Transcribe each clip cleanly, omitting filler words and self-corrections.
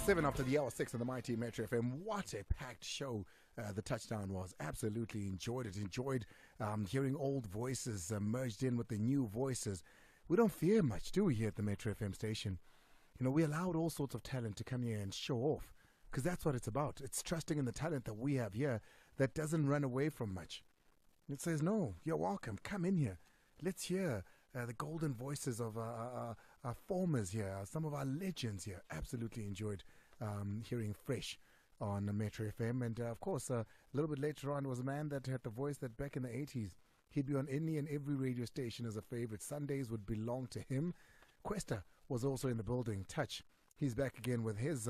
7 after the hour, 6 on the Mighty Metro FM. What a packed show the touchdown was. Absolutely enjoyed it. Enjoyed hearing old voices merged in with the new voices. We don't fear much, do we, here at the Metro FM station? You know, we allowed all sorts of talent to come here and show off, because that's what it's about. It's trusting in the talent that we have here that doesn't run away from much. It says, no, you're welcome. Come in here. Let's hear the golden voices of our formers here, some of our legends here. Absolutely enjoyed hearing Fresh on Metro FM. And of course, a little bit later on was a man that had the voice that back in the 80s, he'd be on any and every radio station as a favorite. Sundays would belong to him. Questa was also in the building. Touch, he's back again with his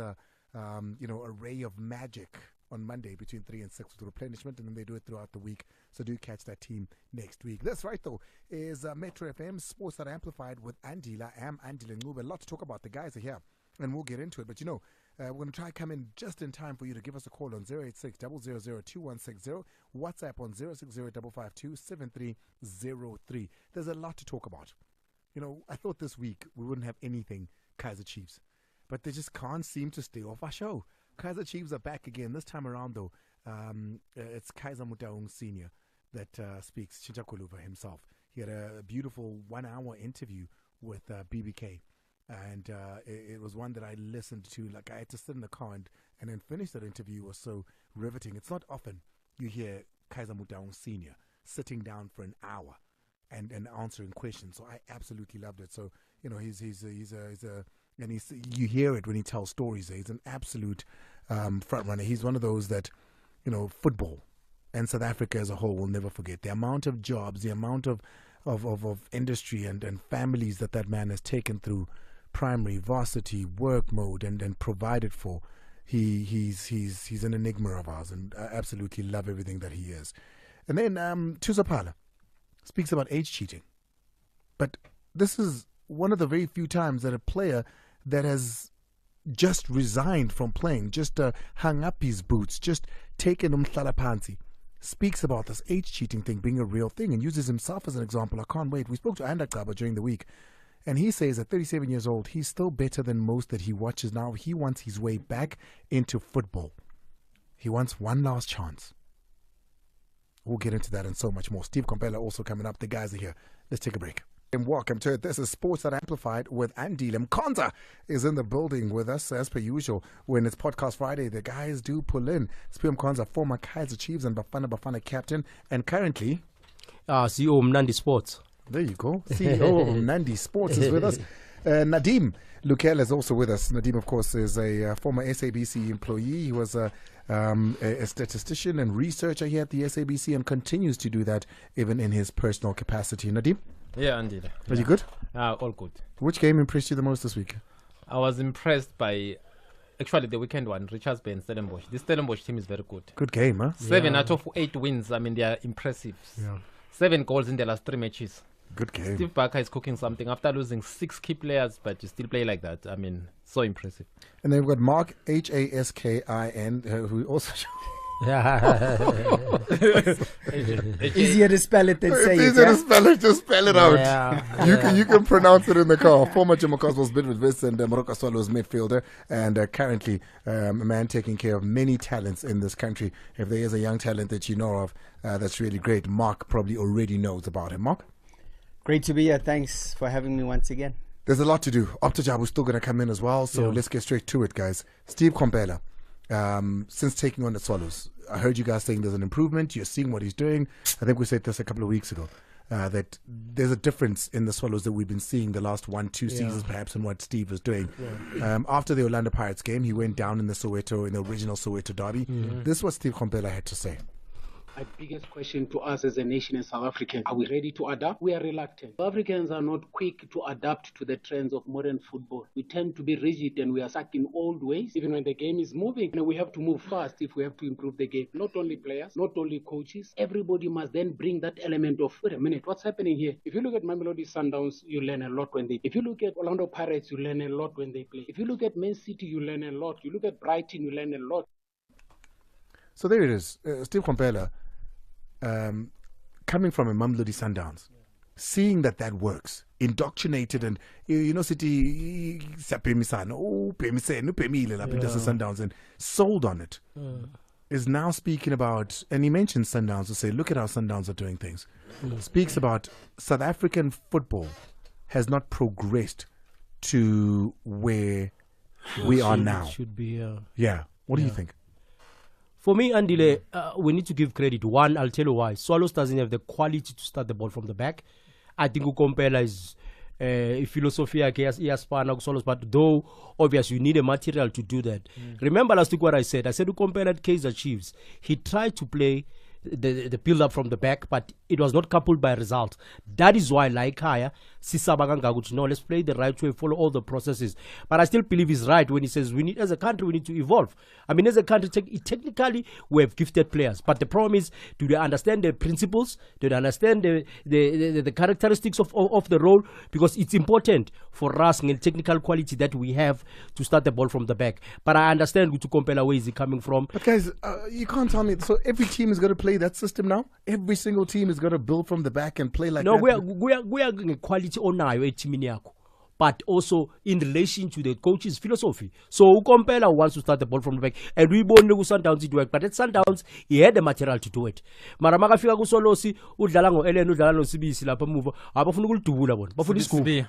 array of magic on Monday between 3 and 6 with replenishment, and then they do it throughout the week. So do catch that team next week. That's right, though, is Metro FM Sports that Amplified with Andile. I am Andile Ncube. A lot to talk about. The guys are here, and we'll get into it. But, we're going to try to come in just in time for you to give us a call on 086-000-2160, WhatsApp on 060-552-7303. There's a lot to talk about. I thought this week we wouldn't have anything Kaizer Chiefs, but they just can't seem to stay off our show. Kaizer Chiefs are back again. This time around, though, it's Kaizer Motaung Sr. that speaks, Chichakuluva himself. He had a beautiful 1-hour interview with BBK, and it was one that I listened to. Like, I had to sit in the car and then finish that interview. It was so riveting. It's not often you hear Kaizer Motaung Sr. sitting down for an hour and answering questions. So I absolutely loved it. So, and you hear it when he tells stories. He's an absolute front runner. He's one of those that, football and South Africa as a whole will never forget. The amount of jobs, the amount of industry and families that man has taken through primary, varsity, work mode and provided for. He's an enigma of ours, and I absolutely love everything that he is. And then Thuso Phala speaks about age cheating. But this is one of the very few times that a player that has just resigned from playing, just hung up his boots, just taken umhlalapansi, speaks about this age cheating thing being a real thing and uses himself as an example. I can't wait. We spoke to Ayanda Gcaba during the week, and he says at 37 years old, he's still better than most that he watches now. He wants his way back into football. He wants one last chance. We'll get into that and so much more. Steve Komphela also coming up. The guys are here. Let's take a break. And welcome to it. This is Sports that Amplified with Andile. Konza is in the building with us as per usual. When it's Podcast Friday, the guys do pull in. Spim Konza, former Kaizer Chiefs and Bafana captain, and currently CEO of Nandi Sports. There you go. CEO of Nandi Sports is with us. Nadim Lukel is also with us. Nadim, of course, is a former SABC employee. He was a statistician and researcher here at the SABC and continues to do that even in his personal capacity. Nadim? Yeah, indeed. Are you good? All good. Which game impressed you the most this week? I was impressed by, actually, the weekend one, Richards Bay and Stellenbosch. This Stellenbosch team is very good. Good game, huh? 7 out of 8 wins. I mean, they are impressive. Yeah. 7 goals in the last 3 matches. Good game. Steve Barker is cooking something after losing 6 key players, but you still play like that. I mean, so impressive. And then we've got Mark Haskin, who also... Easier to spell it than say it. Easier to spell it, just spell it out. You can pronounce it in the car. Former Jimmy Cosmos Bidwit and Moroka Swallows midfielder, and currently a man taking care of many talents in this country. If there is a young talent that you know of that's really great, Mark probably already knows about him. Mark? Great to be here. Thanks for having me once again. There's a lot to do. Opta Jabu is still going to come in as well, so let's get straight to it, guys. Steve Komphela. Since taking on the Swallows, I heard you guys saying there's an improvement. You're seeing what he's doing. I think we said this a couple of weeks ago, that there's a difference in the Swallows that we've been seeing the last 1-2 seasons perhaps and what Steve is doing. After the Orlando Pirates game, he went down in the original Soweto derby. This is what Steve Komphela had to say. My biggest question to us as a nation in South Africa, are we ready to adapt? We are reluctant. South Africans are not quick to adapt to the trends of modern football. We tend to be rigid and we are stuck in old ways. Even when the game is moving, we have to move fast if we have to improve the game. Not only players, not only coaches. Everybody must then bring that element of, wait a minute, what's happening here? If you look at Mamelodi Sundowns, you learn a lot when they... If you look at Orlando Pirates, you learn a lot when they play. If you look at Man City, you learn a lot. You look at Brighton, you learn a lot. So there it is. Steve Komphela. Coming from a Mamelodi Sundowns, seeing that works, indoctrinated and city Sundowns and sold on it. Is now speaking about, and he mentioned Sundowns to say, look at how Sundowns are doing things. Speaks about South African football has not progressed to where we are now. Should be. Yeah. What do you think? For me, Andile, we need to give credit. One, I'll tell you why. Swallows doesn't have the quality to start the ball from the back. I think Komphela is philosophy Swallows, but though obviously you need a material to do that. Remember last week what I said to compare that Kaizer Chiefs. He tried to play the build up from the back, but it was not coupled by results. That is why, like Kaya, no, let's play the right way, follow all the processes. But I still believe he's right when he says we need, as a country, we need to evolve. I mean, as a country, technically, we have gifted players, but the problem is, do they understand the principles? Do they understand the characteristics of the role? Because it's important for us in the technical quality that we have to start the ball from the back. But I understand to compare where is he coming from. But guys, you can't tell me. So every team is going to play that system now. Every single team is going to build from the back and play like that. No, we are going quality on our team, but also in relation to the coach's philosophy. So Komphela wants to start the ball from the back, and we born Sundowns to work. But at Sundowns, he had the material to do it. Maramaka fika kusolosi udlala ngo Ellen udlala no CBC lapha emuva abafuna ukulidubula bona bafuna iscoop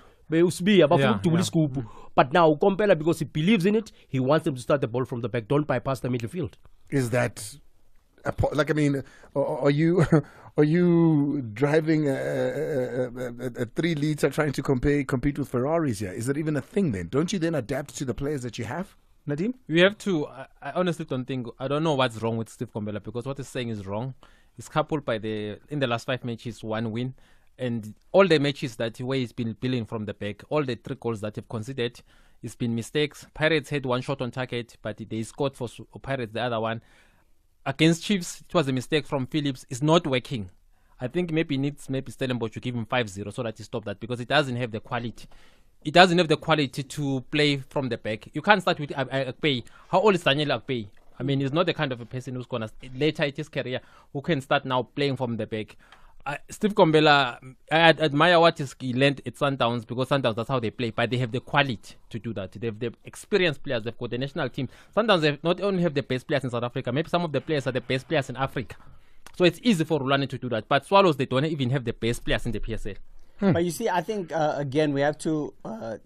but now Komphela, because he believes in it, he wants them to start the ball from the back, don't bypass the midfield. Is that like, I mean, are you driving a 3 liter trying to compete with Ferraris here? Is that even a thing then? Don't you then adapt to the players that you have, Nadim? We have to. I honestly I don't know what's wrong with Steve Komphela, because what he's saying is wrong. It's coupled by in the last 5 matches, 1 win, and all the matches that where he's been building from the back, all the 3 goals that have considered, it's been mistakes. Pirates had 1 shot on target, but they scored for Pirates the other one. Against Chiefs, it was a mistake from Phillips. It's not working. I think maybe Stellenbosch to give him 5-0 so that he stop that, because it doesn't have the quality. It doesn't have the quality to play from the back. You can't start with Akpay. How old is Daniel Akpay? I mean, he's not the kind of a person who's going to later in his career who can start now playing from the back. Steve Komphela, I admire what he learned at Sundowns, because Sundowns, that's how they play, but they have the quality to do that. They have the experienced players. They've got the national team. Sundowns not only have the best players in South Africa, maybe some of the players are the best players in Africa. So it's easy for Rulani to do that. But Swallows, they don't even have the best players in the PSL. But you see, I think, again, we have to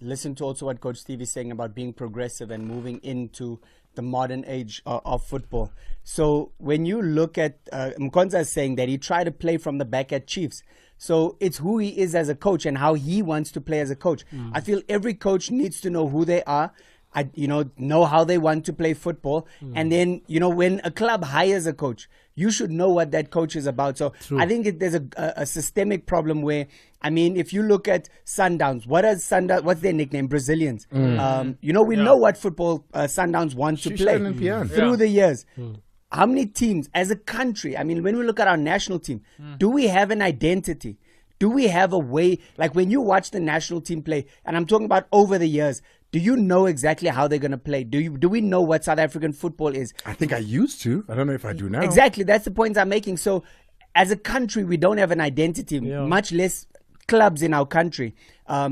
listen to also what Coach Steve is saying about being progressive and moving into the modern age of football. So when you look at Mkonza is saying that he tried to play from the back at Chiefs. So it's who he is as a coach and how he wants to play as a coach. I feel every coach needs to know who they are, know how they want to play football. And then, when a club hires a coach, you should know what that coach is about. So true. I think there's a systemic problem where, I mean, if you look at Sundowns, what's their nickname? Brazilians. We know what football Sundowns want to play through the years. How many teams as a country, I mean, when we look at our national team, do we have an identity? Do we have a way, like when you watch the national team play, and I'm talking about over the years, do you know exactly how they're going to play? Do we know what South African football is? I think I used to. I don't know if I do now. Exactly. That's the point I'm making. So as a country, we don't have an identity, much less clubs in our country.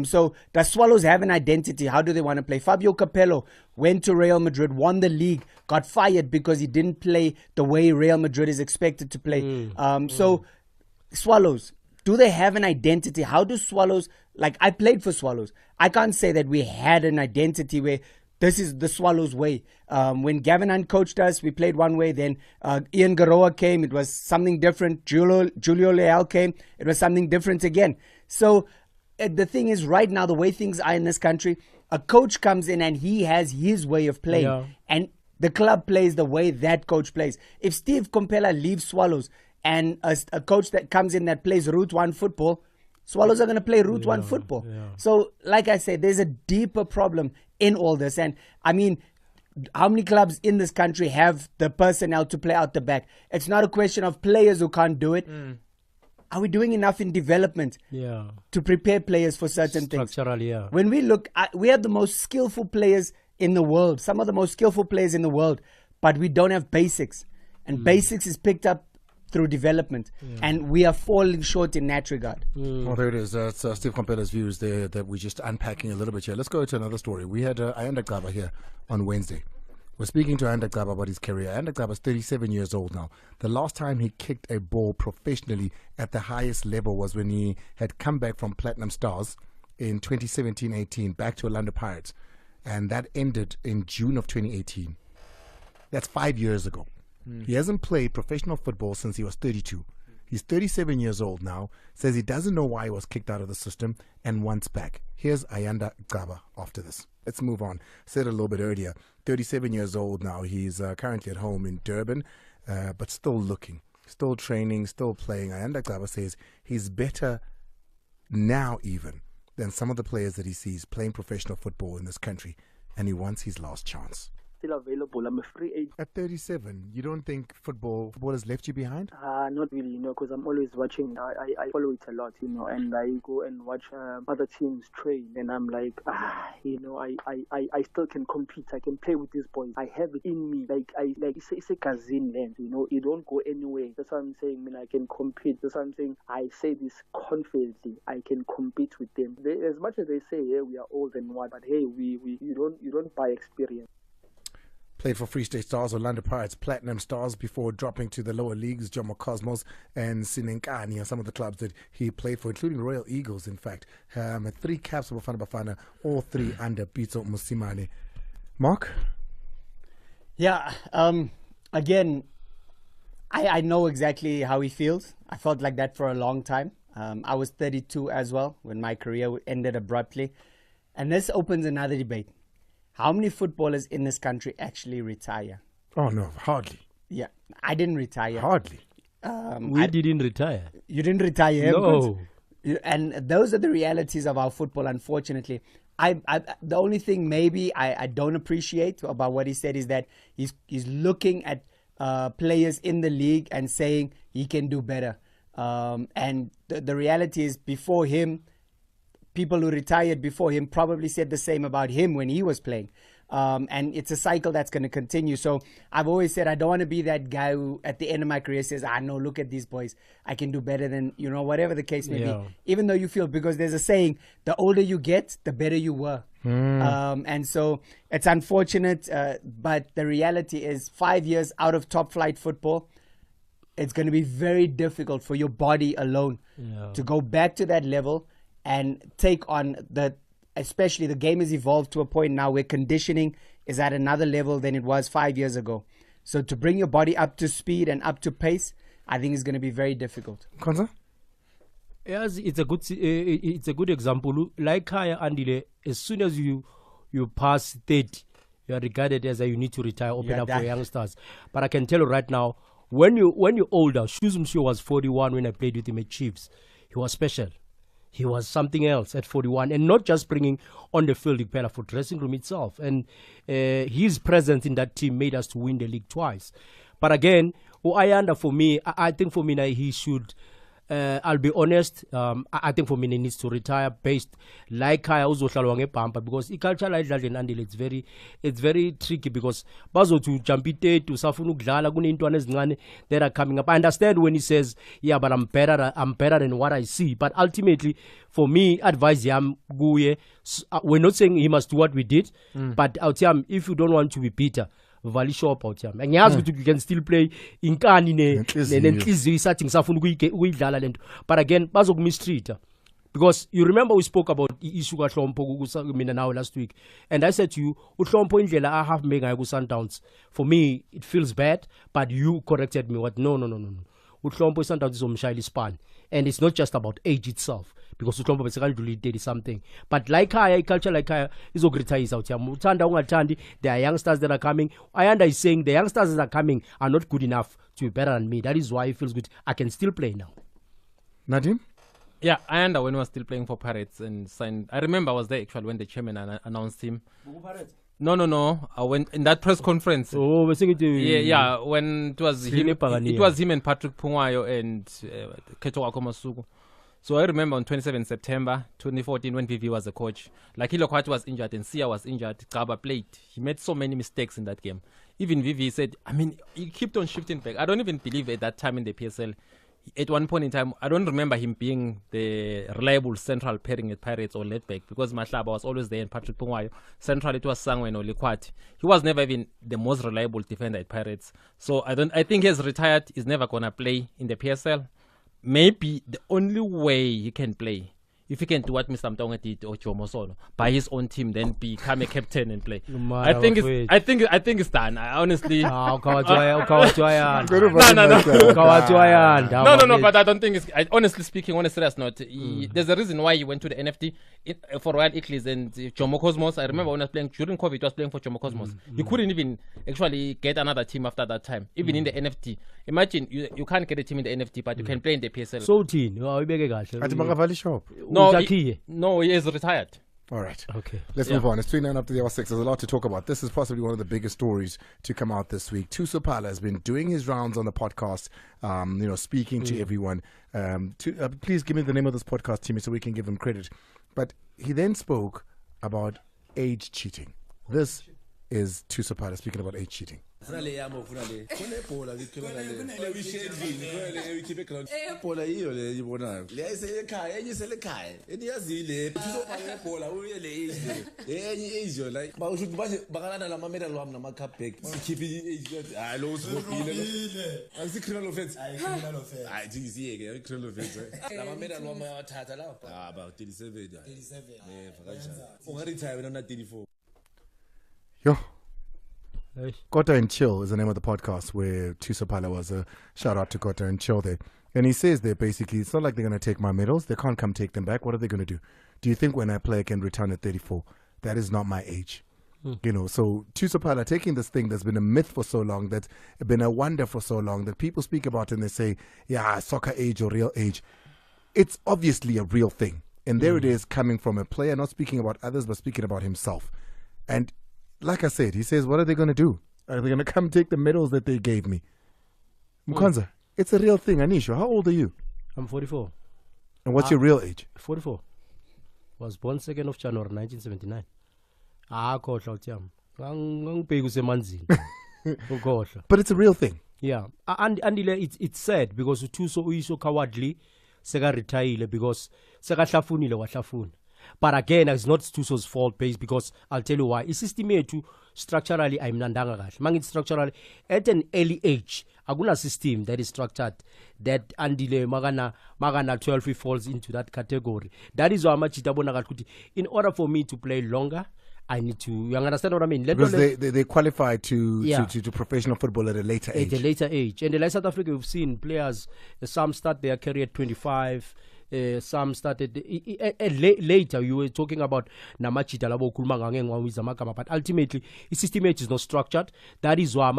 So the Swallows have an identity. How do they want to play? Fabio Capello went to Real Madrid, won the league, got fired because he didn't play the way Real Madrid is expected to play. So Swallows, do they have an identity? How do Swallows, like I played for Swallows. I can't say that we had an identity where this is the Swallows way. When Gavin uncoached us, we played one way. Then Ian Garoa came. It was something different. Julio Leal came. It was something different again. So the thing is, right now, the way things are in this country, a coach comes in and he has his way of playing. And the club plays the way that coach plays. If Steve Komphela leaves Swallows and a coach that comes in that plays Route 1 football, Swallows are going to play Route 1 football. So, like I said, there's a deeper problem in all this. And, I mean, how many clubs in this country have the personnel to play out the back? It's not a question of players who can't do it. Are we doing enough in development to prepare players for certain things? When we look, we have the most skillful players in the world, some of the most skillful players in the world, but we don't have basics. And basics is picked up through development, and we are falling short in that regard. Well, there it is. That's Steve Komphela's views there that we're just unpacking a little bit here. Let's go to another story. We had Ayanda Gcaba here on Wednesday. We're speaking to Ayanda Gcaba about his career. Ayanda Gcaba is 37 years old now. The last time he kicked a ball professionally at the highest level was when he had come back from Platinum Stars in 2017-18, back to Orlando Pirates. And that ended in June of 2018. That's 5 years ago. He hasn't played professional football since he was 32. He's 37 years old now, says he doesn't know why he was kicked out of the system and wants back. Here's Ayanda Gcaba after this. Let's move on. Said a little bit earlier, 37 years old now. He's currently at home in Durban, but still looking, still training, still playing. Ayanda Gcaba says he's better now even than some of the players that he sees playing professional football in this country, and he wants his last chance. Still available. I'm a free agent. At 37, you don't think football has left you behind? Not really, because I'm always watching. I follow it a lot, and I go and watch other teams train, and I'm like, I still can compete. I can play with these boys. I have it in me. It's a cousin land, it don't go anywhere. That's what I'm saying. I can compete. That's what I'm saying. I say this confidently. I can compete with them. As much as they say, we are old and what, but hey, you don't buy experience. Played for Free State Stars, Orlando Pirates, Platinum Stars before dropping to the lower leagues, Jomo Cosmos and Sinenkani are some of the clubs that he played for, including Royal Eagles, in fact. 3 caps for Bafana Bafana, all 3 under Pitso Musimane. Mark? Yeah, again, I know exactly how he feels. I felt like that for a long time. I was 32 as well when my career ended abruptly. And this opens another debate. How many footballers in this country actually retire? Oh, no, hardly. Yeah, I didn't retire. Hardly. We didn't retire. You didn't retire? No. And those are the realities of our football, unfortunately. The only thing maybe I don't appreciate about what he said is that he's looking at players in the league and saying he can do better. And the reality is, before him, people who retired before him probably said the same about him when he was playing. And it's a cycle that's going to continue. So I've always said I don't want to be that guy who at the end of my career says, no, look at these boys. I can do better than, whatever the case may be. Even though you feel, because there's a saying, the older you get, the better you were. And so it's unfortunate, but the reality is 5 years out of top flight football, it's going to be very difficult for your body alone to go back to that level and take on especially the game has evolved to a point now where conditioning is at another level than it was 5 years ago. So to bring your body up to speed and up to pace, I think is going to be very difficult. Konza? Yes, it's a good example. Like Andile, as soon as you pass 30, you are regarded as you need to retire, open up for youngsters. But I can tell you right now, when you're older, Shuzumsho was 41 when I played with him at Chiefs. He was special. He was something else at 41, and not just bringing on the field for dressing room itself. And his presence in that team made us to win the league twice. But again, Ayanda, for me, I think for me now he should. I'll be honest. I think for me he needs to retire based like Kaya uzodlalwa ngebhampa, because culture like that in Andile it's very tricky, because bazo to jump it to safuna ukudlala kunentwana ezincane that are coming up. I understand when he says, yeah, but I'm better than what I see. But ultimately, for me, advise him guye. We're not saying he must do what we did, but I'll tell him, if you don't want to be bitter, vali shop out here. And yes, you can still play in Kanine and but again, bazok mistreat. Because you remember we spoke about issue now last week, and I said to you, I have mega Sundowns. For me, it feels bad, but you corrected me. What? No. Sundowns is Mshali span, and it's not just about age itself. Because basically did something. But like culture like is is out here. There are youngsters that are coming. Ayanda is saying the youngsters that are coming are not good enough to be better than me. That is why it feels good. I can still play now. Nadim? Yeah, Ayanda, when he was still playing for Pirates and signed, I remember I was there actually when the chairman announced him. No. I went in that press conference. Oh, we're saying yeah. When it was him and Patrick Pungwayo and Keto Akomasuku. So I remember on 27 September 2014 when Vivi was the coach, like Hilokwati was injured and Sia was injured, Gcaba played. He made so many mistakes in that game. Even Vivi said, I mean, he kept on shifting back. I don't even believe at that time in the PSL. At one point in time, I don't remember him being the reliable central pairing at Pirates or left back, because Mahlaba was always there and Patrick Pungwayo. Central it was Sangwen or Likwati. He was never even the most reliable defender at Pirates. So I think he's retired. He's never gonna play in the PSL. Maybe the only way he can play, if he can do what Mr. Mtonga did or Jomo Solo, by his own team, then become a captain and play. I think it's done. I honestly. No. But I don't think it's. Honestly speaking, on a serious note, there's a reason why he went to the NFT for Royal Icklys and Jomo Cosmos. I remember when I was playing during COVID, he was playing for Jomo Cosmos. He couldn't even actually get another team after that time, even in the NFT. Imagine you can't get a team in the NFT, but you can play in the PSL. So team, No, he is retired. All right. Okay. Let's move on. It's 3-9 up to the hour 6. There's a lot to talk about. This is possibly one of the biggest stories to come out this week. Thuso Phala has been doing his rounds on the podcast, speaking to everyone. Please give me the name of this podcast, Timmy, so we can give him credit. But he then spoke about age cheating. This is Thuso Phala speaking about age cheating. Yo. Kota and Chill is the name of the podcast where Thuso Phala was. A shout out to Kota and Chill there. And he says there basically, it's not like they're going to take my medals. They can't come take them back. What are they going to do? Do you think when I play I can return at 34? That is not my age. So Thuso Phala taking this thing that's been a myth for so long, that's been a wonder for so long, that people speak about and they say, yeah, soccer age or real age. It's obviously a real thing. And there it is coming from a player, not speaking about others, but speaking about himself. And like I said, he says, what are they going to do? Are they going to come take the medals that they gave me? Mkwanza, it's a real thing. Anisha, how old are you? I'm 44. And what's your real age? 44. Was born 2nd of January 1979. But it's a real thing. Yeah. And it's sad because Thuso uiso cowardly seka retire because seka hlafunile wahlafuna. But again, it's not Thuso's fault because I'll tell you why. The system to structurally I'm nandanga kahle. Mangit structurally at an early age, aguna system that is structured that Andile magana 12 he falls into that category. That is why much in order for me to play longer, I need to. You understand what I mean? Because they qualify to professional football at a later age. At a later age. And in South Africa, we've seen players, some start their career at 25. Some started later. You were talking about Namachita Labo Kulmanga, but ultimately, the system is not structured. That is why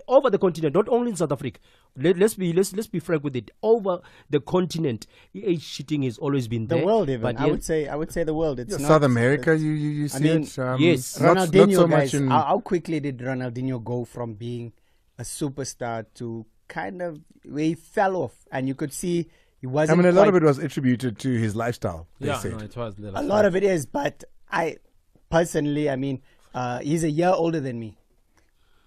over the continent, not only in South Africa. Let's be frank with it. Over the continent, age cheating has always been there. The world, even but I would say the world. It's not South America. You see it. Yes, Ronaldinho. Not so much in... How quickly did Ronaldinho go from being a superstar to kind of where he fell off, and you could see. He wasn't a lot of it was attributed to his lifestyle. They said. No, it was a lot of it is, but I personally, he's a year older than me.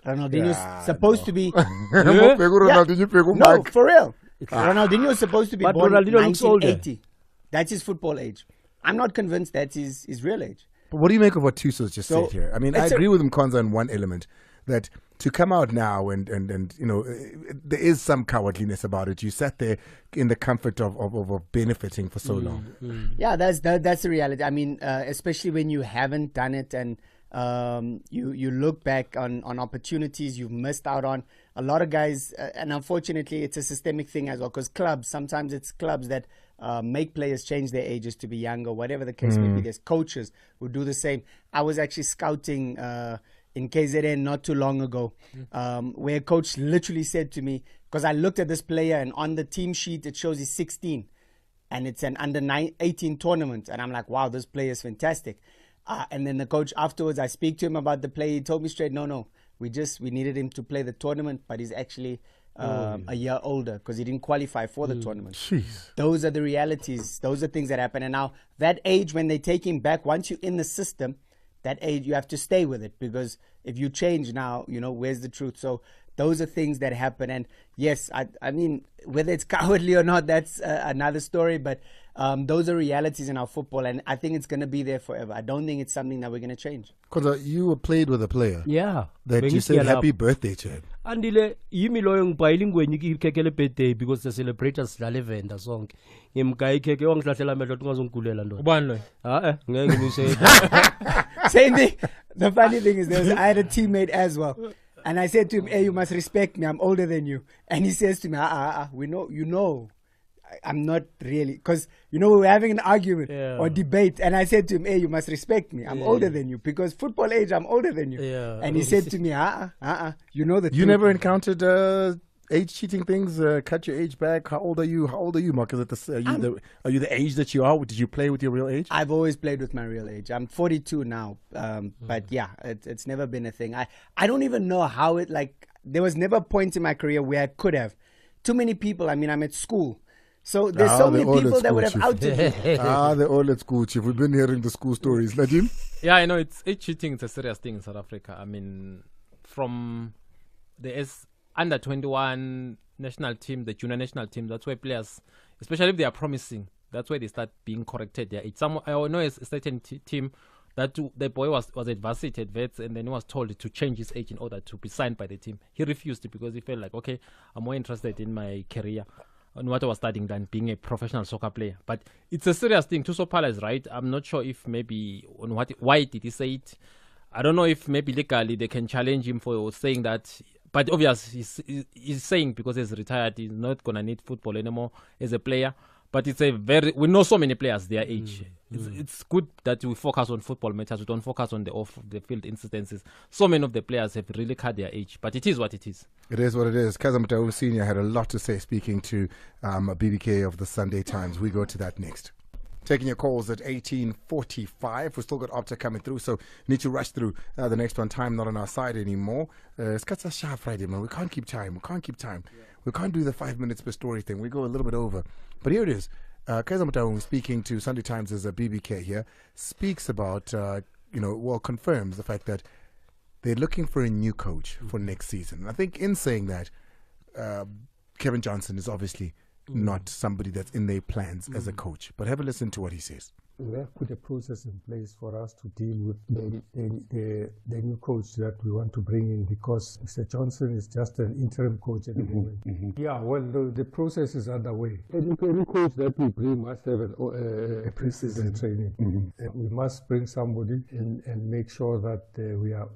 Ronaldinho's supposed to be. No, for real. Ronaldinho is supposed to be born in 1980. That's his football age. I'm not convinced that's his real age. But what do you make of what Thuso's just said here? I agree with him, Kwanza, on one element, that to come out now and there is some cowardliness about it. You sat there in the comfort of benefiting for so long. Yeah, that's the reality. Especially when you haven't done it and you look back on opportunities you've missed out on. A lot of guys, and unfortunately it's a systemic thing as well, because sometimes it's clubs that make players change their ages to be younger, whatever the case may be. There's coaches who do the same. I was actually scouting in KZN not too long ago, where a coach literally said to me, because I looked at this player and on the team sheet it shows he's 16 and it's an under 18 tournament, and I'm like, wow, this player is fantastic. And then the coach afterwards, I speak to him about the play. He told me straight, no, we needed him to play the tournament, but he's actually a year older because he didn't qualify for the tournament. Jeez. Those are the realities. Those are things that happen. And now that age, when they take him back, once you're in the system, that age, you have to stay with it, because if you change now, where's the truth? So those are things that happen. And yes, I mean, whether it's cowardly or not, that's another story. But those are realities in our football. And I think it's going to be there forever. I don't think it's something that we're going to change. Because you were played with a player. Yeah. That you said happy birthday to him. Andile, yimi loyo ngibhayile ingweni ikhekele birthday because the celebrators dlale venda sonke. Ngimgaya ikheke wangihlahlela amehlo ungazongigulela ndo. Ubani lo? Ngeke ngise. Same thing. The funny thing is, I had a teammate as well. And I said to him, hey, you must respect me. I'm older than you. And he says to me, we know, I'm not really. Because, we were having an argument or debate. And I said to him, hey, you must respect me. I'm older than you. Because football age, I'm older than you. Yeah. And he said to me, you know the truth. You never encountered age cheating things? Cut your age back? How old are you? Mark? Are you the age that you are? Did you play with your real age? I've always played with my real age. I'm 42 now. But yeah, it's never been a thing. I don't even know how it, there was never a point in my career where I could have. Too many people. I mean, I'm at school. So there's so many people that would have outed me. They're all at school, Chief. We've been hearing the school stories. Nadim? Yeah, I know it's age cheating. It's a serious thing in South Africa. I mean, from the under 21 national team, the junior national team, that's where players, especially if they are promising, that's where they start being corrected their age. I know a certain team that the boy was at varsity at Vets, and then he was told to change his age in order to be signed by the team. He refused it because he felt like, okay, I'm more interested in my career and what I was studying than being a professional soccer player. But it's a serious thing. Thuso Phala is right. I'm not sure if maybe why did he say it. I don't know if maybe legally they can challenge him for saying that. But obviously he's saying because he's retired, he's not gonna need football anymore as a player. But we know so many players their age. It's good that we focus on football matters. We don't focus on the off the field incidences. So many of the players have really cut their age, but it is what it is. It is what it is. Kaizer Chiefs Senior had a lot to say speaking to BBK of the Sunday Times. We go to that next. Taking your calls at 18:45. We've still got Opta coming through, so need to rush through the next one. Time not on our side anymore. It's Katsa Friday, man. We can't keep time. Yeah. We can't do the 5 minutes per story thing. We go a little bit over. But here it is. Kaizer Chiefs, speaking to Sunday Times as a BBK here, speaks about, confirms the fact that they're looking for a new coach for next season. I think in saying that, Kevin Johnson is obviously not somebody that's in their plans as a coach. But have a listen to what he says. We have put a process in place for us to deal with the new coach that we want to bring in, because Mr. Johnson is just an interim coach at the moment. Yeah, well, the process is underway. Any coach that we bring must have a pre-season training. And we must bring somebody and make sure that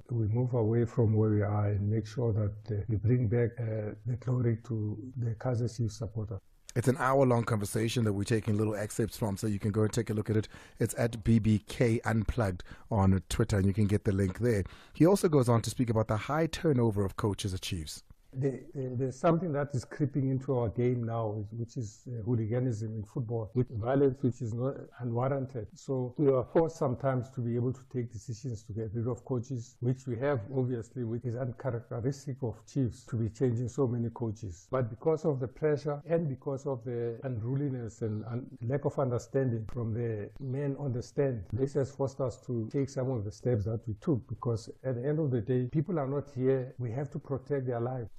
we move away from where we are and make sure that we bring back the glory to the Kaizer Chiefs supporter. It's an hour-long conversation that we're taking little excerpts from, so you can go and take a look at it. It's at BBK Unplugged on Twitter, and you can get the link there. He also goes on to speak about the high turnover of coaches at Chiefs. There's something that is creeping into our game now, which is hooliganism in football, with violence which is not unwarranted. So we are forced sometimes to be able to take decisions to get rid of coaches, which we have obviously, which is uncharacteristic of Chiefs to be changing so many coaches. But because of the pressure and because of the unruliness and lack of understanding from the men on the stand, this has forced us to take some of the steps that we took, because at the end of the day, people are not here. We have to protect their lives.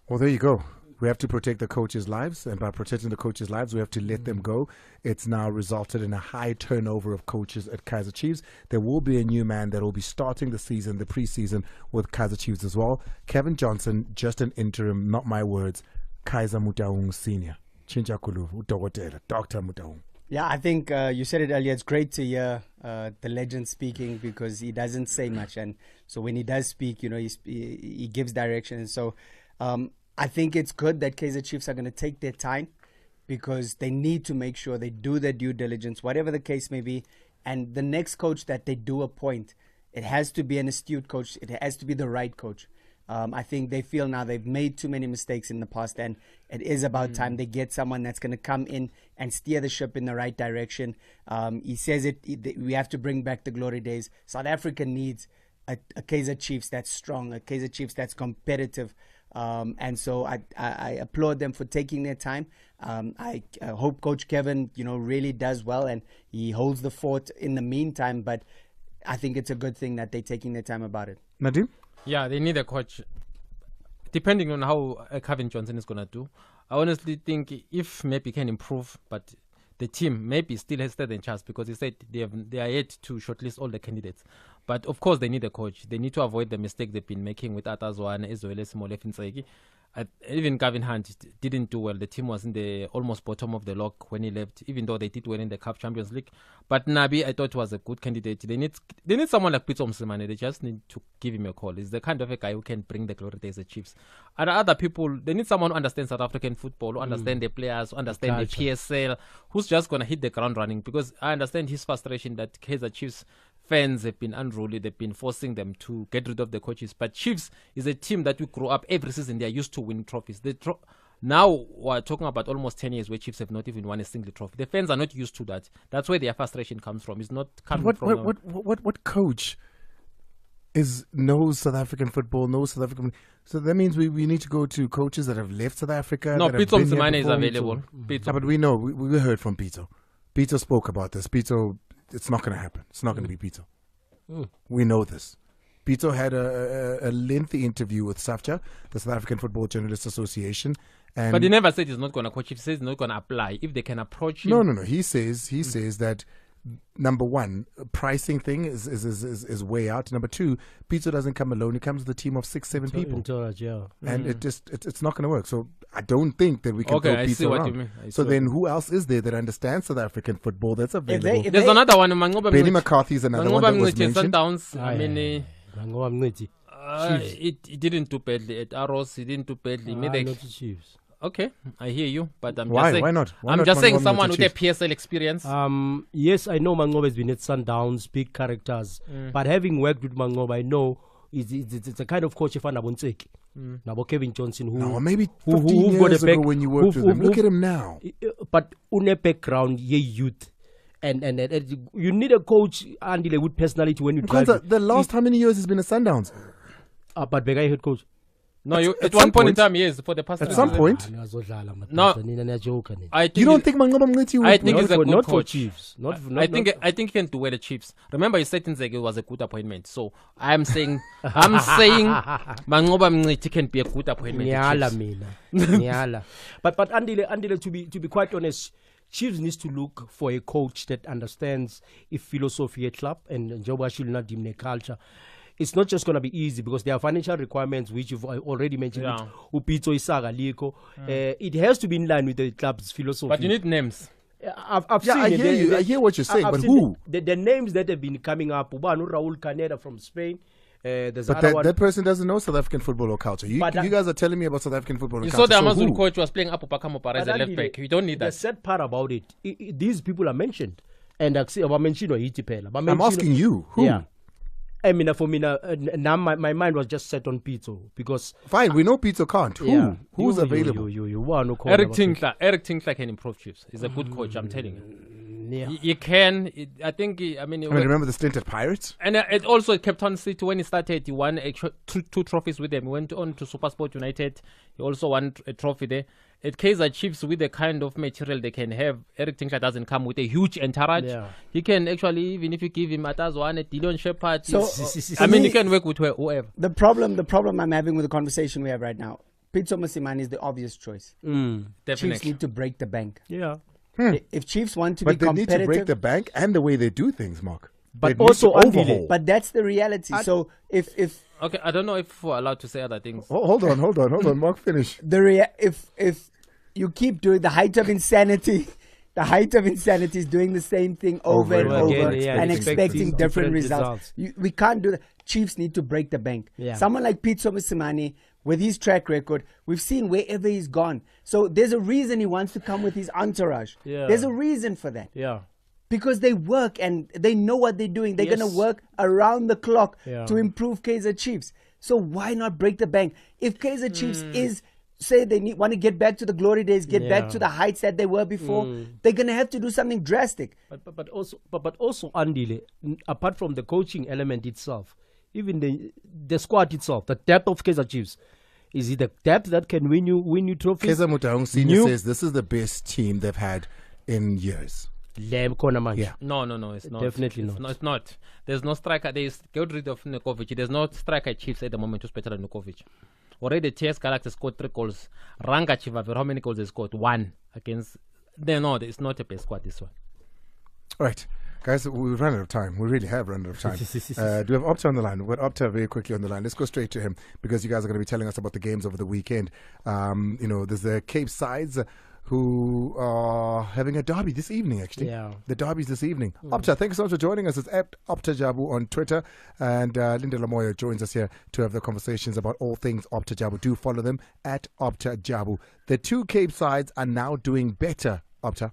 Well, there you go. We have to protect the coaches' lives, and by protecting the coaches' lives, we have to let them go. It's now resulted in a high turnover of coaches at Kaizer Chiefs. There will be a new man that will be starting the season, the preseason, with Kaizer Chiefs as well. Kevin Johnson, just an interim, not my words. Kaizer Mutaung Senior. Chinchakulu, Dr. Mutaung. Yeah, I think you said it earlier. It's great to hear the legend speaking, because he doesn't say much. And so when he does speak, he gives direction. And so I think it's good that Kaizer Chiefs are going to take their time, because they need to make sure they do their due diligence, whatever the case may be. And the next coach that they do appoint, it has to be an astute coach. It has to be the right coach. I think they feel now they've made too many mistakes in the past, and it is about time they get someone that's going to come in and steer the ship in the right direction. He says we have to bring back the glory days. South Africa needs a Kaizer Chiefs that's strong, a Kaizer Chiefs that's competitive. And so I applaud them for taking their time. I hope Coach Kevin, really does well and he holds the fort in the meantime. But I think it's a good thing that they're taking their time about it. Nadim? Yeah, they need a coach. Depending on how Kevin Johnson is going to do, I honestly think if maybe can improve, but the team maybe still has a chance because he said they are yet to shortlist all the candidates. But of course, they need a coach. They need to avoid the mistake they've been making with Atazwan as well as Molefinseki. Even Gavin Hunt didn't do well. The team was in the almost bottom of the log when he left, even though they did well in the CAF Champions League. But Nabi, I thought, was a good candidate. They need someone like Pitso Msimane. They just need to give him a call. He's the kind of a guy who can bring the glory days of Chiefs. And other people, they need someone who understands South African football, who understand the players, who understand the PSL, who's just going to hit the ground running. Because I understand his frustration that Kaizer Chiefs fans have been unruly. They've been forcing them to get rid of the coaches. But Chiefs is a team that we grow up every season. They are used to winning trophies. Now we're talking about almost 10 years where Chiefs have not even won a single trophy. The fans are not used to that. That's where their frustration comes from. It's not coming from... What coach knows South African football, knows South African... So that means we need to go to coaches that have left South Africa. No, Pitso Msimane is available. Yeah, but we know. We heard from Pitso. Pitso spoke about this. Pitso... It's not going to happen. It's not going to be Pitso. We know this. Pitso had a lengthy interview with SAFCHA, the South African Football Journalists Association. But he never said he's not going to coach. He says he's not going to apply. If they can approach him... No. He says that, number one, pricing thing is way out. Number two, Pitso doesn't come alone. He comes with a team of 6-7 people. And it's not going to work. So I don't think that we can throw Pitso around. What you mean. So then who else is there that understands South African football that's available? There's another one. Benny McCarthy's another one that was mentioned. Sundowns, it didn't do badly at Arrows. It didn't do badly. Not the Chiefs. Okay, I hear you, but I'm Why? just saying, Why not? I'm just saying someone with a PSL experience. Yes, I know Mangoba has been at Sundowns, big characters, but having worked with Mangoba, I know it's a kind of coach if Nabonseki. Nabo Kevin Johnson, who maybe 15 years ago when you worked with him. Look at him now. But une background, ye youth. And you need a coach, Andile, with personality when you drive. The last how many years has been a Sundowns? But Begay head coach. No, at one point in time, yes, for the past. At some point. No, you don't think Mangoba Mngqithi would? I think he's a good not coach. For Chiefs. I think he can do well the Chiefs. Remember, you said Nzege was a good appointment. So I'm saying Mangoba Mngqithi can be a good appointment. But Andile, to be quite honest, Chiefs needs to look for a coach that understands a philosophy at club and Joba should not dim culture. It's not just going to be easy because there are financial requirements which you've already mentioned. Yeah. Upito Isaga Liko. It has to be in line with the club's philosophy. But you need names. I've seen I hear you. I hear what you're saying, but who? The names that have been coming up. Raul Caneda from Spain. But that person doesn't know South African football or culture. You guys are telling me about South African football and culture. You saw the Amazon coach was playing Apopakamo as a left back. You don't need that. The sad part about it, these people are mentioned. And I'm asking you, who? Yeah. I mean, for me, now my mind was just set on Pitso because... Fine, we know Pitso can't. Who? Yeah. Who's available? Eric Tinkler can improve Chiefs. He's a good coach, I'm telling you. Yeah. You can. I mean, remember the stint at Pirates? And it also Cape Town City, when he started, he won two trophies with them. He went on to SuperSport United. He also won a trophy there. At Kaizer Chiefs, with the kind of material they can have, Eric Tinkler doesn't come with a huge entourage. Yeah. He can actually, even if you give him Atazwan, a Dillon Shepherd, he can work with whoever. The problem I'm having with the conversation we have right now, Pitso Msimane is the obvious choice. Definitely. Chiefs need to break the bank. Yeah. If Chiefs want to be competitive... But they need to break the bank and the way they do things, Mark. But also overhaul. But that's the reality. So if okay, I don't know if we're allowed to say other things. Hold on. Mark, finish. If you keep doing the height of insanity is doing the same thing over and over and expecting different results. We can't do that. Chiefs need to break the bank. Yeah. Someone like Pitso Msimane, with his track record, we've seen wherever he's gone. So there's a reason he wants to come with his entourage. Yeah. There's a reason for that. Yeah. Because they work and they know what they're doing. They're going to work around the clock to improve Kaizer Chiefs. So why not break the bank? If Kaizer Chiefs say they want to get back to the glory days, get back to the heights that they were before, they're going to have to do something drastic. But also, Andile, apart from the coaching element itself, even the squad itself, the depth of Kaizer Chiefs, Is it the depth that can win you trophies? Kaizer Mutahong Senior says this is the best team they've had in years. Yeah. No, it's not. Definitely not. No, it's not. There's no striker. There's got rid of Nukovic. There's no striker at Chiefs at the moment who's better than Nukovic. Already TS Galaxy scored 3 goals. Ranga Chivaver, how many goals they scored? 1 against. No, it's not a best squad, this one. All right. Guys, we've run out of time. We really have run out of time. Do we have Opta on the line? We've got Opta very quickly on the line. Let's go straight to him because you guys are going to be telling us about the games over the weekend. There's the Cape Sides who are having a derby this evening, actually. Yeah. The derby's this evening. Opta, thank you so much for joining us. It's at Opta Jabu on Twitter. And Linda Lamoya joins us here to have the conversations about all things Opta Jabu. Do follow them at Opta Jabu. The 2 Cape Sides are now doing better, Opta.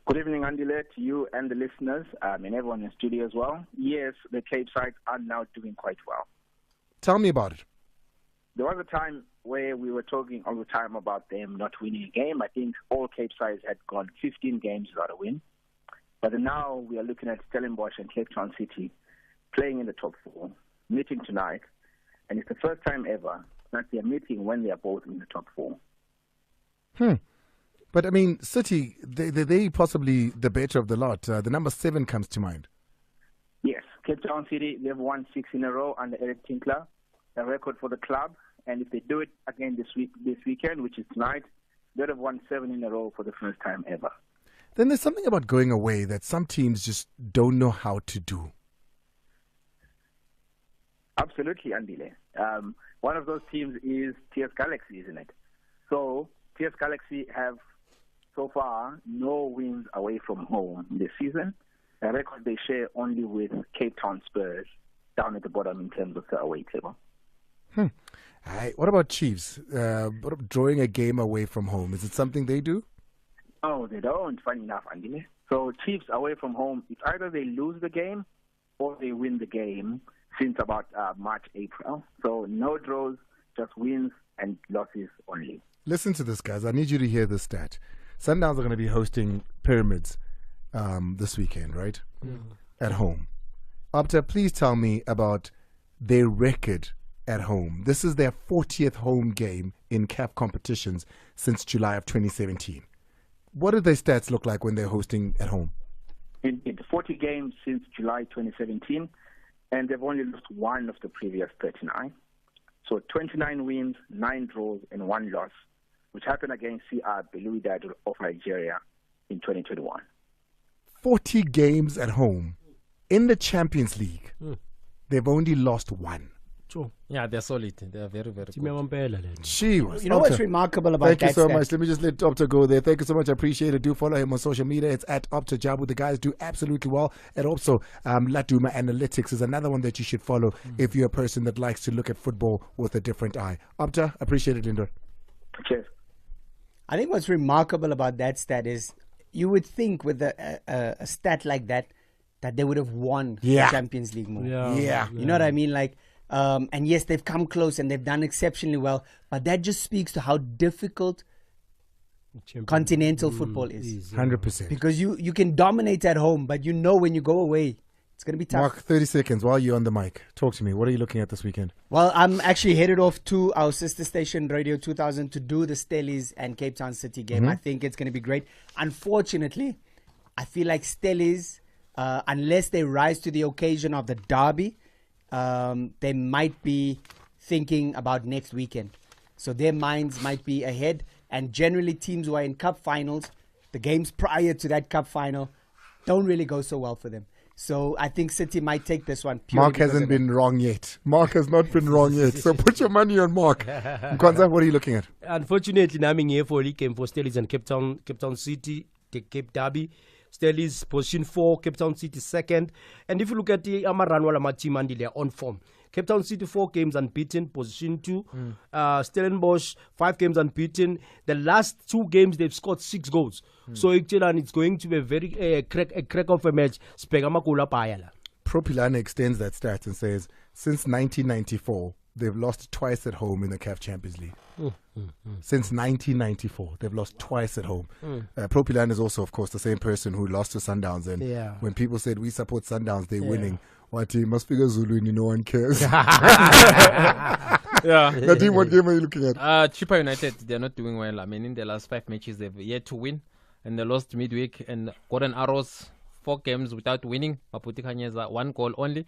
Good evening, Andile, to you and the listeners, and everyone in the studio as well. Yes, the Cape Sides are now doing quite well. Tell me about it. There was a time where we were talking all the time about them not winning a game. I think all Cape Sides had gone 15 games without a win. But now we are looking at Stellenbosch and Cape Town City playing in the top 4, meeting tonight. And it's the first time ever that they are meeting when they are both in the top 4. But, I mean, City, they possibly the better of the lot. The number 7 comes to mind. Yes, Cape Town City, they've won 6 in a row under Eric Tinkler, a record for the club. And if they do it again this weekend, which is tonight, they'd have won 7 in a row for the first time ever. Then there's something about going away that some teams just don't know how to do. Absolutely, Andile. One of those teams is TS Galaxy, isn't it? So TS Galaxy have so far no wins away from home this season, a record they share only with Cape Town Spurs down at the bottom in terms of the away table. What about Chiefs? What about drawing a game away from home? Is it something they do? Oh, they don't, funny enough, Andile. So Chiefs away from home, it's either they lose the game or they win the game since about March, April. So no draws, just wins and losses only. Listen to this, guys. I need you to hear this stat. Sundowns are going to be hosting Pyramids this weekend, right? At home. Opta, please tell me about their record at home. This is their 40th home game in CAF competitions since July of 2017. What do their stats look like when they're hosting at home? Indeed, 40 games since July 2017, and they've only lost 1 of the previous 39. So 29 wins, 9 draws, and 1 loss, which happened against CR Belouizdad of Nigeria in 2021. 40 games at home in the Champions League. They've only lost 1. Yeah, they're solid. They're very, very good. She was. You know what's remarkable about that? Thank you so much. Let me just let Opta go there. Thank you so much. I appreciate it. Do follow him on social media. It's at Opta Jabu. The guys do absolutely well. And also, Laduma Analytics is another one that you should follow if you're a person that likes to look at football with a different eye. Opta, appreciate it, Linda. Cheers. I think what's remarkable about that stat is you would think with a stat like that they would have won the Champions League more. Yeah. You know what I mean? Like, and yes, they've come close and they've done exceptionally well, but that just speaks to how difficult continental football is. 100%. Because you can dominate at home, but you know when you go away, it's going to be tough. Mark, 30 seconds while you're on the mic. Talk to me. What are you looking at this weekend? Well, I'm actually headed off to our sister station, Radio 2000, to do the Stellies and Cape Town City game. I think it's going to be great. Unfortunately, I feel like Stellies, unless they rise to the occasion of the derby, they might be thinking about next weekend. So their minds might be ahead. And generally, teams who are in cup finals, the games prior to that cup final, don't really go so well for them. So I think City might take this one. Mark hasn't been wrong yet. Mark has not been wrong yet. So put your money on Mark. Nkwanza, what are you looking at? Unfortunately, I'm here for a league game for Stellies and Cape Town City, the Cape Derby. Stellies position 4, Cape Town City 2nd. And if you look at the Amaranwala team, and they're on form. Cape Town City 4 games unbeaten, position 2. Stellenbosch 5 games unbeaten. The last 2 games they've scored 6 goals. So it's going to be a very crack of a match. Propilane extends that stat and says since 1994 they've lost twice at home in the CAF Champions League. Since 1994 they've lost twice at home. Propilane is also, of course, the same person who lost to Sundowns. And when people said we support Sundowns, they're winning. What team must figure Zulu and no one cares. Yeah. Nadim, what game are you looking at? Chippa United, they're not doing well. I mean, in the last 5 matches, they've yet to win. And they lost midweek. And Golden Arrows, 4 games without winning. Maputi Kanyeza, 1 goal only.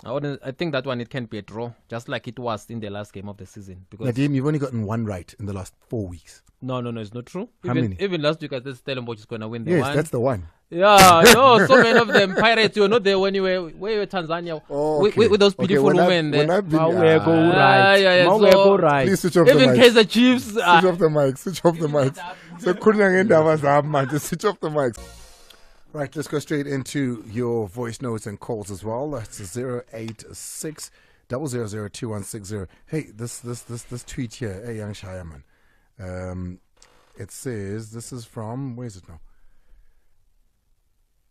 I think that one, it can be a draw, just like it was in the last game of the season. Because Nadim, you've only gotten 1 right in the last 4 weeks. No, it's not true. How many? Even last week, I said Stellenbosch is going to win the Yes, one. that's the one. Yeah, no, so many of them Pirates. You were not there when you were Tanzania with those beautiful women there. When go right. Please switch off the Even mic. Kaizer Chiefs. Switch off the mic. Switch off the mic. So just switch off the mics. Right, let's go straight into your voice notes and calls as well. That's 086 0002160. Hey, this tweet here, hey young Shayaman. It says this is from, where is it now?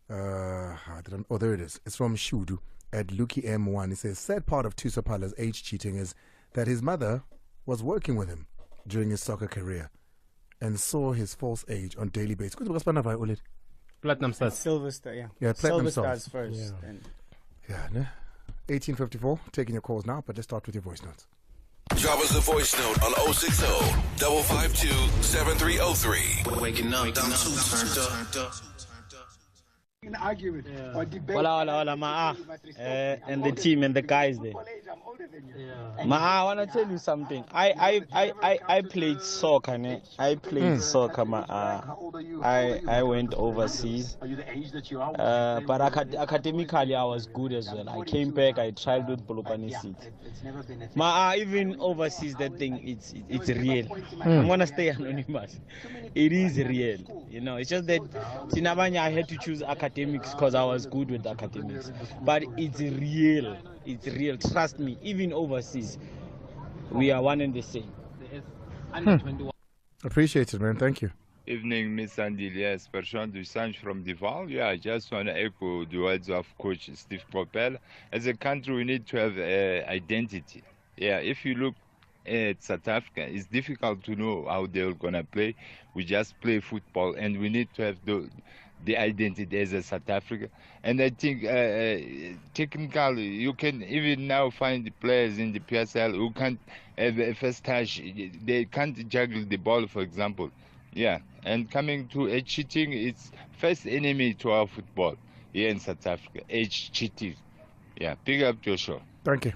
There it is. It's from Shudu at Luki M1. It says, sad part of Thuso Phala's age cheating is that his mother was working with him during his soccer career and saw his false age on daily basis. Platinum Stars. Silver Star, yeah. Yeah, Platinum Silver Stars. Stars first. Yeah. And 1854, taking your calls now, but let's start with your voice notes. Drop us a voice note on 060-552-7303. Waking up, down turned up. An argument or debate. And the team and the guys there. I want to tell you something. I played soccer. I played soccer. I went overseas. But academically, I was good as well. I came back. I tried with Polokwane City. Even overseas, that thing, it's real. I'm gonna stay anonymous. It is real. You know, it's just that Tinabanya, I had to choose academics because I was good with academics. But it's real. It's real. Trust me. Even overseas, we are one and the same. Appreciate it, man. Thank you. Evening, Miss Andile. Yes, Pershant Dusanj from Dival. Yeah, I just want to echo the words of Coach Steve Komphela. As a country, we need to have identity. Yeah, if you look at South Africa, it's difficult to know how they're going to play. We just play football, and we need to have the identity as a South Africa. And I think technically, you can even now find players in the PSL who can't have a first touch. They can't juggle the ball, for example. Yeah, and coming to age cheating, it's first enemy to our football here in South Africa, age cheating. Yeah, pick up Joshua. Thank you.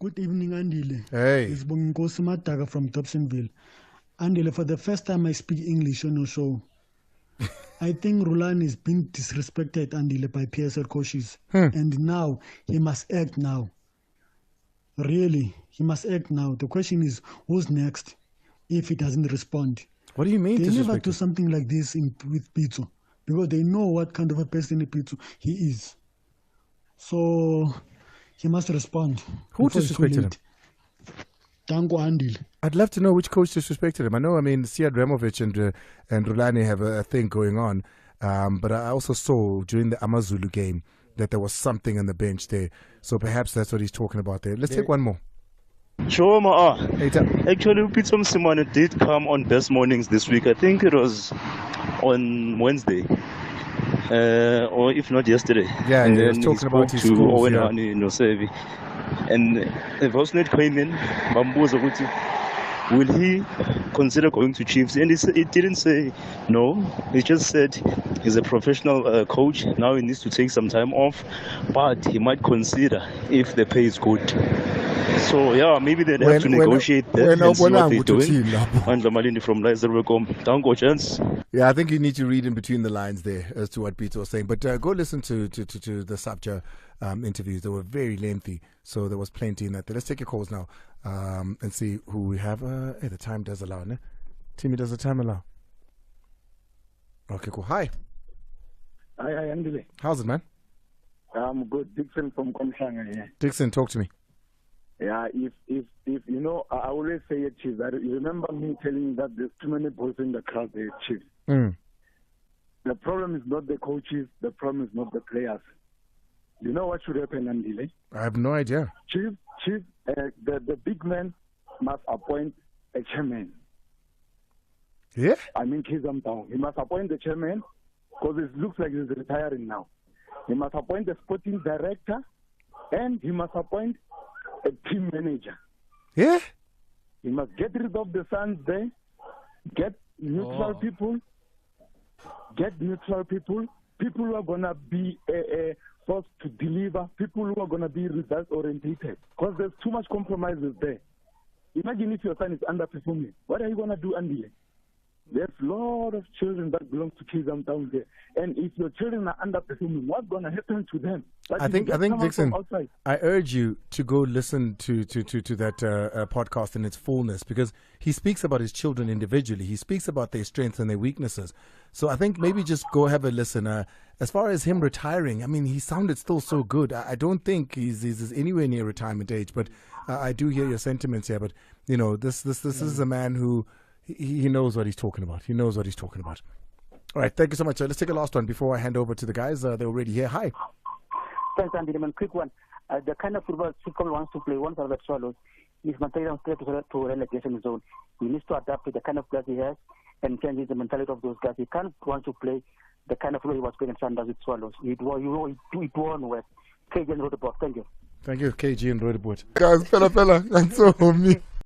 Good evening, Andile. Hey. It's Bonginkosi Mataga from Dobsonville. Andile, for the first time I speak English on your show. I think Rulani is being disrespected, Andile, by PSL coaches. And now, he must act now. Really, he must act now. The question is, who's next if he doesn't respond? What do you mean? They never do something like this with Pitso because they know what kind of a person Pitso he is. So he must respond. Who disrespected him? Tango Andile. I'd love to know which coach disrespected him. I know, Siad Removic and Rulani have a thing going on, but I also saw during the Amazulu game that there was something on the bench there. So perhaps that's what he's talking about there. Let's take one more. Sure, actually, Pitso Simone did come on Best Mornings this week. I think it was on Wednesday, or if not yesterday. Yeah, and he then was talking about his to schools, Owen yeah. Hani Nosevi. And the Vosnet came in, Bambuza Guti. Will he consider going to Chiefs? And he didn't say no. He just said he's a professional coach. Now he needs to take some time off, but he might consider if the pay is good. So yeah, maybe they'd have to negotiate that and see what they're doing. Andla Malini from Lazarwecom. Tango chance. Yeah, I think you need to read in between the lines there as to what Peter was saying. But go listen to the Sabja interviews. They were very lengthy, so there was plenty in that. Let's take your calls now and see who we have. Hey, the time does allow, ne? Timmy, does the time allow? Okay, cool. Hi. Hi, Andile. How's it, man? I'm good. Dixon from Komphela here. Dixon, talk to me. Yeah, if you know, I always say it, Chiefs. You remember me telling you that there's too many boys in the crowd, the Chiefs. The problem is not the coaches. The problem is not the players. You know what should happen, Andile? I have no idea. Chiefs, the big man must appoint a chairman. Yeah? I mean, Kizam. He must appoint the chairman because it looks like he's retiring now. He must appoint the sporting director and he must appoint a team manager. Yeah? You must get rid of the sons there. Get neutral people. Get neutral people. People who are going to be forced to deliver. People who are going to be result-orientated. Because there's too much compromises there. Imagine if your son is underperforming. What are you going to do, Andile? There's a lot of children that belong to Kizam down there. And if your children are underperforming, what's going to happen to them? I think Dixon, I urge you to go listen to that podcast in its fullness, because he speaks about his children individually. He speaks about their strengths and their weaknesses. So I think maybe just go have a listen. As far as him retiring, I mean, he sounded still so good. I don't think he's anywhere near retirement age, but I do hear your sentiments here. But, you know, this is a man who... He knows what he's talking about. He knows what he's talking about. All right, thank you so much. Let's take a last one before I hand over to the guys. They're already here. Hi. Thanks, Andy. Quick one. The kind of football wants to play once the Swallows is mentality straight to relegation zone. He needs to adapt to the kind of players he has and change the mentality of those guys. He can't want to play the kind of football he was playing in Sundowns with Swallows. It won't work. KG and Rhodoport. Thank you. Thank you, KG and Rhodoport. Guys, fella, that's so me.